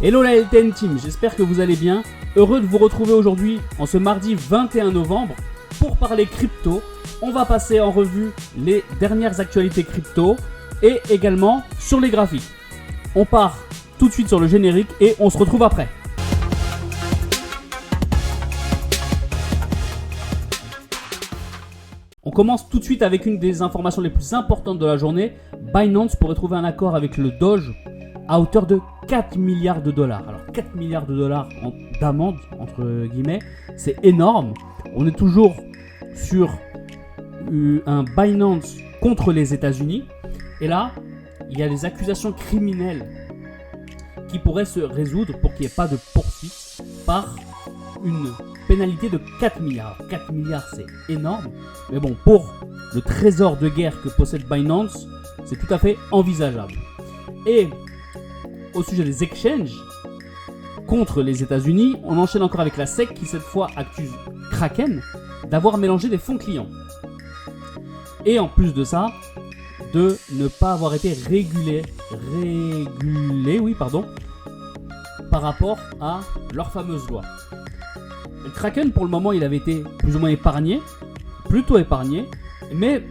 Hello la LTN Team, j'espère que vous allez bien. Heureux de vous retrouver aujourd'hui en ce mardi 21 novembre pour parler crypto. On va passer en revue les dernières actualités crypto et également sur les graphiques. On part tout de suite sur le générique et on se retrouve après. On commence tout de suite avec une des informations les plus importantes de la journée. Binance pourrait trouver un accord avec le Doge à hauteur de 4 milliards de dollars. Alors 4 milliards de dollars d'amende, entre guillemets, c'est énorme. On est toujours sur un Binance contre les États-Unis. Et là, il y a des accusations criminelles qui pourraient se résoudre pour qu'il n'y ait pas de poursuite par une pénalité de 4 milliards. 4 milliards, c'est énorme. Mais bon, pour le trésor de guerre que possède Binance, c'est tout à fait envisageable. Et au sujet des exchanges contre les États-Unis, on enchaîne encore avec la SEC qui cette fois accuse Kraken d'avoir mélangé des fonds clients. Et en plus de ça, de ne pas avoir été régulé par rapport à leur fameuse loi. Le Kraken, pour le moment, il avait été plus ou moins plutôt épargné, mais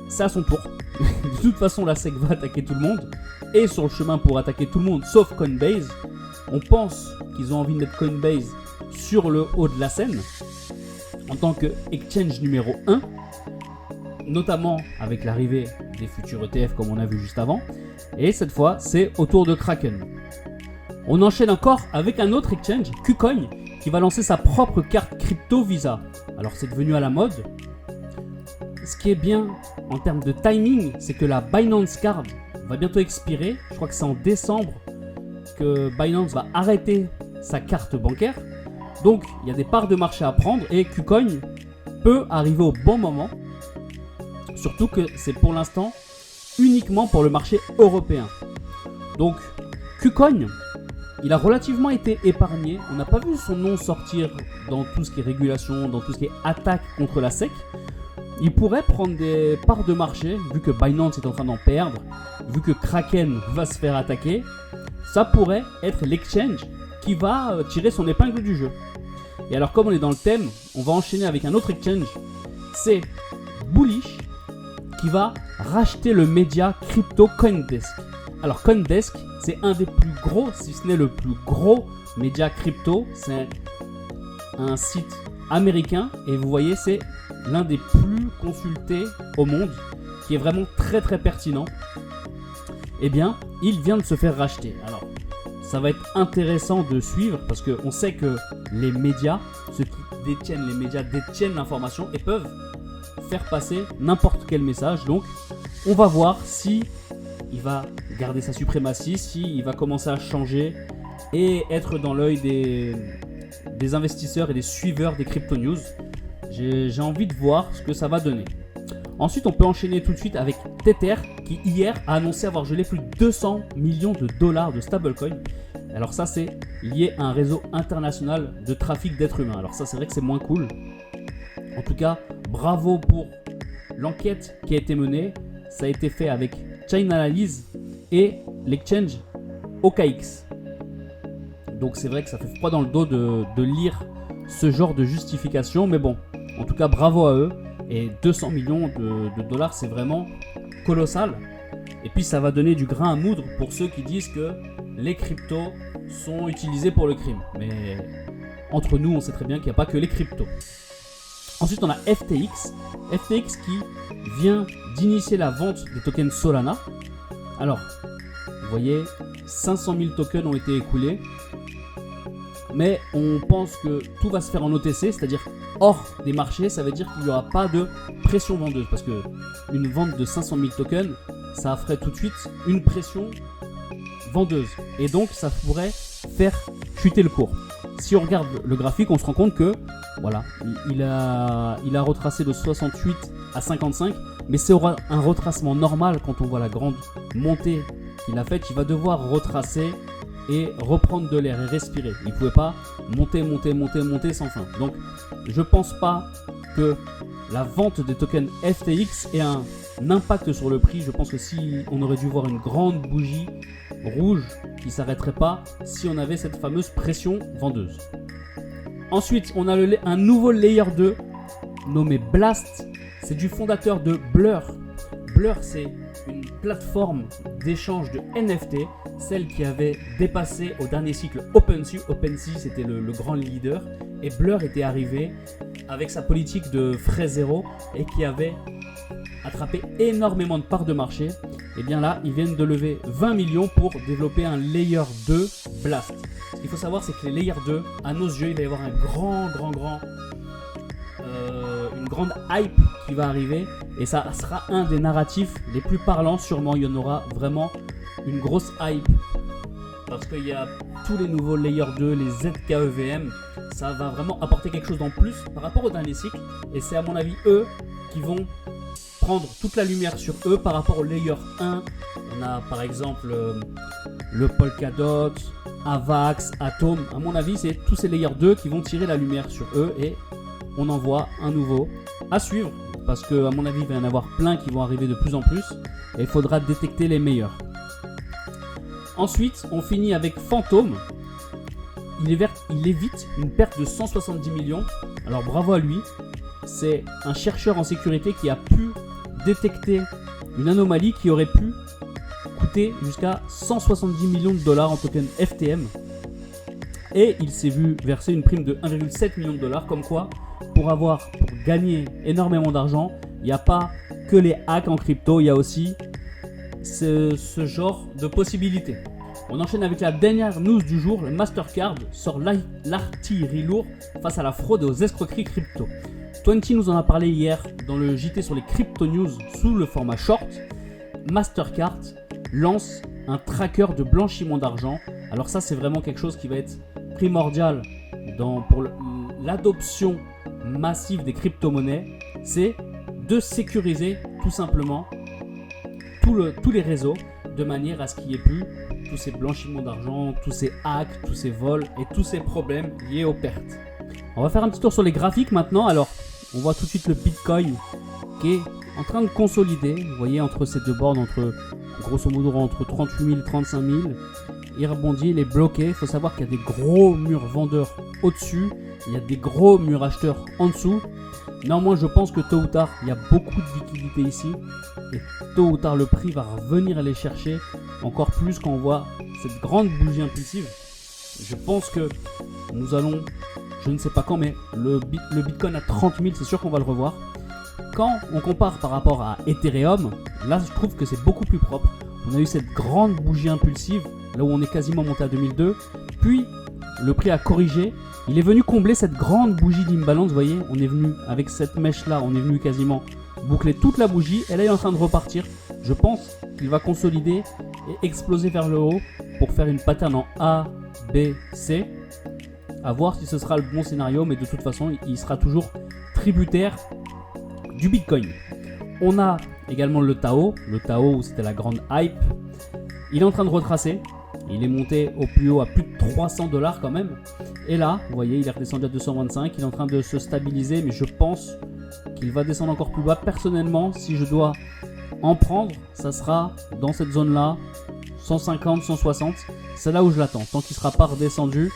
c'est à son tour. De toute façon, la SEC va attaquer tout le monde, et sur le chemin pour attaquer tout le monde, sauf Coinbase. On pense qu'ils ont envie de mettre Coinbase sur le haut de la scène, en tant que exchange numéro 1, notamment avec l'arrivée des futurs ETF comme on a vu juste avant, et cette fois, c'est au tour de Kraken. On enchaîne encore avec un autre exchange, KuCoin, qui va lancer sa propre carte crypto Visa. Alors c'est devenu à la mode. Ce qui est bien en termes de timing, c'est que la Binance Card va bientôt expirer. Je crois que c'est en décembre que Binance va arrêter sa carte bancaire. Donc il y a des parts de marché à prendre et KuCoin peut arriver au bon moment. Surtout que c'est pour l'instant uniquement pour le marché européen. Donc KuCoin, il a relativement été épargné. On n'a pas vu son nom sortir dans tout ce qui est régulation, dans tout ce qui est attaque contre la SEC. Il pourrait prendre des parts de marché, vu que Binance est en train d'en perdre, vu que Kraken va se faire attaquer. Ça pourrait être l'exchange qui va tirer son épingle du jeu. Et alors, comme on est dans le thème, on va enchaîner avec un autre exchange. C'est Bullish qui va racheter le média crypto CoinDesk. Alors CoinDesk, c'est un des plus gros, si ce n'est le plus gros média crypto. C'est un site américain et vous voyez, c'est l'un des plus consultés au monde, qui est vraiment très très pertinent. Eh bien, il vient de se faire racheter. Alors, ça va être intéressant de suivre parce qu'on sait que les médias, ceux qui détiennent les médias, détiennent l'information et peuvent faire passer n'importe quel message. Donc, on va voir si il va garder sa suprématie, si il va commencer à changer et être dans l'œil des investisseurs et des suiveurs des crypto news. J'ai envie de voir ce que ça va donner. Ensuite, on peut enchaîner tout de suite avec Tether qui hier a annoncé avoir gelé plus de 200 millions de dollars de stablecoin. Alors ça, c'est lié à un réseau international de trafic d'êtres humains. Alors ça, c'est vrai que c'est moins cool. En tout cas, bravo pour l'enquête qui a été menée. Ça a été fait avec Chainalysis et l'exchange OKX. Donc c'est vrai que ça fait froid dans le dos de lire ce genre de justification. Mais bon, en tout cas, bravo à eux. Et 200 millions de dollars, c'est vraiment colossal. Et puis ça va donner du grain à moudre pour ceux qui disent que les cryptos sont utilisés pour le crime. Mais entre nous, on sait très bien qu'il n'y a pas que les cryptos. Ensuite, on a FTX. FTX qui vient d'initier la vente des tokens Solana. Alors, vous voyez, 500 000 tokens ont été écoulés. Mais on pense que tout va se faire en OTC, c'est-à-dire hors des marchés. Ça veut dire qu'il n'y aura pas de pression vendeuse. Parce qu'une vente de 500 000 tokens, ça ferait tout de suite une pression vendeuse. Et donc, ça pourrait faire chuter le cours. Si on regarde le graphique, on se rend compte que voilà, il a retracé de 68 à 55. Mais c'est un retracement normal quand on voit la grande montée qu'il a faite. Il va devoir retracer et reprendre de l'air et respirer. Il ne pouvait pas monter sans fin. Donc, je ne pense pas que la vente des tokens FTX ait un impact sur le prix. Je pense que si on aurait dû voir une grande bougie rouge qui s'arrêterait pas si on avait cette fameuse pression vendeuse. Ensuite, on a un nouveau layer 2 nommé Blast. C'est du fondateur de Blur. Blur, c'est une plateforme d'échange de NFT, celle qui avait dépassé au dernier cycle OpenSea. OpenSea, c'était le grand leader. Et Blur était arrivé avec sa politique de frais zéro et qui avait attrapé énormément de parts de marché. Et bien là, ils viennent de lever 20 millions pour développer un Layer 2 Blast. Ce qu'il faut savoir, c'est que les Layer 2, à nos yeux, il va y avoir une grande hype qui va arriver. Et ça sera un des narratifs les plus parlants, sûrement. Il y en aura vraiment une grosse hype. Parce qu'il y a tous les nouveaux Layer 2, les ZKEVM. Ça va vraiment apporter quelque chose en plus par rapport au dernier cycle. Et c'est à mon avis eux qui vont prendre toute la lumière sur eux par rapport au Layer 1. On a par exemple le Polkadot, Avax, Atom. À mon avis, c'est tous ces Layer 2 qui vont tirer la lumière sur eux et on en voit un nouveau à suivre. Parce qu'à mon avis, il va y en avoir plein qui vont arriver de plus en plus et il faudra détecter les meilleurs. Ensuite, on finit avec Phantom. Il évite une perte de 170 millions. Alors bravo à lui. C'est un chercheur en sécurité qui a pu détecter une anomalie qui aurait pu coûter jusqu'à 170 millions de dollars en token FTM. Et il s'est vu verser une prime de 1,7 million de dollars. Comme quoi, pour gagner énormément d'argent, il n'y a pas que les hacks en crypto, il y a aussi ce genre de possibilités. On enchaîne avec la dernière news du jour. Le Mastercard sort l'artillerie lourde face à la fraude et aux escroqueries crypto. 20 nous en a parlé hier dans le JT sur les crypto news sous le format short. Mastercard lance un tracker de blanchiment d'argent. Alors ça, c'est vraiment quelque chose qui va être primordial pour l'adoption massive des crypto-monnaies. C'est de sécuriser tout simplement tous les réseaux de manière à ce qu'il n'y ait plus tous ces blanchiments d'argent, tous ces hacks, tous ces vols et tous ces problèmes liés aux pertes. On va faire un petit tour sur les graphiques maintenant. Alors, on voit tout de suite le Bitcoin qui est en train de consolider. Vous voyez, entre ces deux bornes, grosso modo entre 38 000 et 35 000. Il rebondit, il est bloqué. Il faut savoir qu'il y a des gros murs vendeurs au-dessus. Il y a des gros murs acheteurs en dessous. Néanmoins, je pense que tôt ou tard, il y a beaucoup de liquidités ici. Et tôt ou tard, le prix va revenir aller chercher encore plus quand on voit cette grande bougie impulsive. Je pense que nous allons, je ne sais pas quand, mais le Bitcoin à 30 000, c'est sûr qu'on va le revoir. Quand on compare par rapport à Ethereum, là, je trouve que c'est beaucoup plus propre. On a eu cette grande bougie impulsive, là où on est quasiment monté à 2002. Puis, le prix a corrigé. Il est venu combler cette grande bougie d'imbalance. Vous voyez, on est venu avec cette mèche-là, on est venu quasiment boucler toute la bougie. Et là, il est en train de repartir. Je pense qu'il va consolider et exploser vers le haut pour faire une pattern en A, B, C. À voir si ce sera le bon scénario, mais de toute façon, il sera toujours tributaire du Bitcoin. On a également le Tao où c'était la grande hype. Il est en train de retracer. Il est monté au plus haut à plus de 300 $ quand même. Et là, vous voyez, il est redescendu à 225. Il est en train de se stabiliser, mais je pense qu'il va descendre encore plus bas. Personnellement, si je dois en prendre, ça sera dans cette zone-là, 150, 160. C'est là où je l'attends. Tant qu'il ne sera pas redescendu,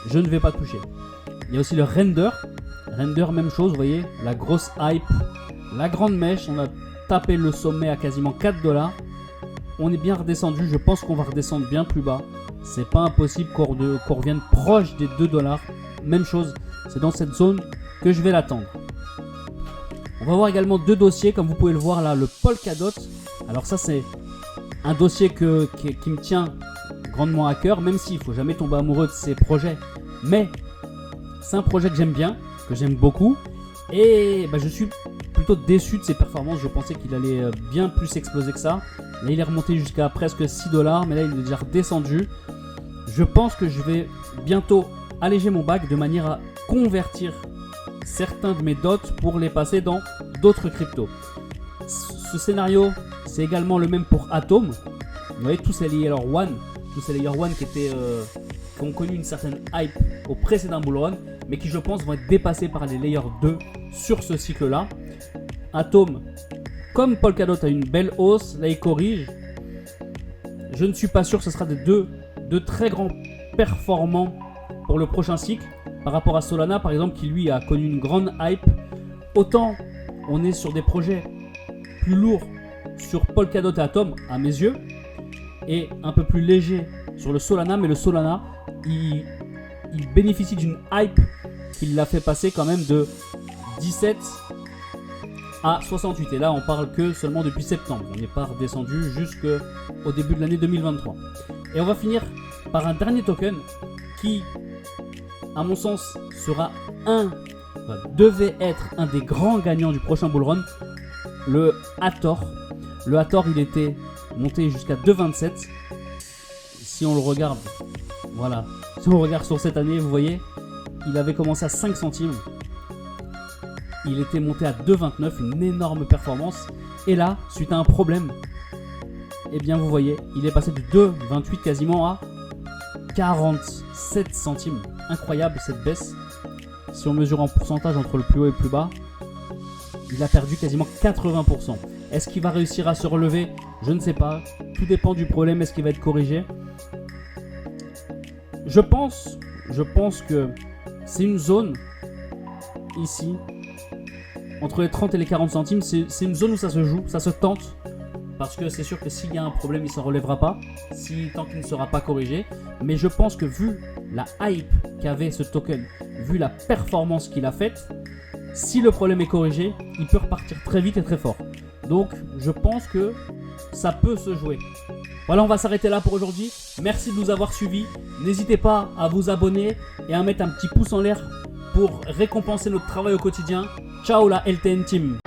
je ne vais pas toucher. Il y a aussi le Render. Render, même chose, vous voyez, la grosse hype, la grande mèche. On a tapé le sommet à quasiment 4 $. On est bien redescendu, je pense qu'on va redescendre bien plus bas. C'est pas impossible qu'on revienne proche des 2 $. Même chose, c'est dans cette zone que je vais l'attendre. On va voir également deux dossiers, comme vous pouvez le voir là, le Polkadot. Alors ça, c'est un dossier qui me tient grandement à cœur, même s'il ne faut jamais tomber amoureux de ces projets. Mais c'est un projet que j'aime bien, que j'aime beaucoup. Et je suis plutôt déçu de ses performances. Je pensais qu'il allait bien plus exploser que ça. Là, il est remonté jusqu'à presque 6 $, mais là, il est déjà redescendu. Je pense que je vais bientôt alléger mon bac de manière à convertir certains de mes dots pour les passer dans d'autres cryptos. Ce scénario, c'est également le même pour Atom. Vous voyez, tous ces Layer 1 qui ont connu une certaine hype au précédent bull run, mais qui, je pense, vont être dépassés par les Layer 2 sur ce cycle-là. Atom, comme Polkadot, a une belle hausse. Là, il corrige. je ne suis pas sûr que ce sera de très grands performants pour le prochain cycle par rapport à Solana par exemple qui lui a connu une grande hype. Autant on est sur des projets plus lourds sur Polkadot et Atom à mes yeux et un peu plus léger sur le Solana, mais le Solana il bénéficie d'une hype qui l'a fait passer quand même de 17 à 68 et là on parle que seulement depuis septembre, on n'est pas redescendu jusqu'au début de l'année 2023. Et on va finir par un dernier token qui à mon sens devait être un des grands gagnants du prochain bullrun, le Hathor. Le Hathor il était monté jusqu'à 2,27. Si on le regarde, voilà, si on regarde sur cette année, vous voyez, il avait commencé à 5 centimes. Il était monté à 2,29, une énorme performance. Et là, suite à un problème, eh bien vous voyez, il est passé de 2,28 quasiment à 47 centimes. Incroyable cette baisse. Si on mesure en pourcentage entre le plus haut et le plus bas, il a perdu quasiment 80%. Est-ce qu'il va réussir à se relever? Je ne sais pas. Tout dépend du problème. Est-ce qu'il va être corrigé? Je pense que c'est une zone ici entre les 30 et les 40 centimes. C'est une zone où ça se joue, ça se tente. Parce que c'est sûr que s'il y a un problème, il ne s'en relèvera pas. Tant qu'il ne sera pas corrigé. Mais je pense que vu la hype qu'avait ce token, vu la performance qu'il a faite, si le problème est corrigé, il peut repartir très vite et très fort. Donc je pense que ça peut se jouer. Voilà, on va s'arrêter là pour aujourd'hui. Merci de nous avoir suivis. N'hésitez pas à vous abonner et à mettre un petit pouce en l'air pour récompenser notre travail au quotidien. Ciao la LTN Team.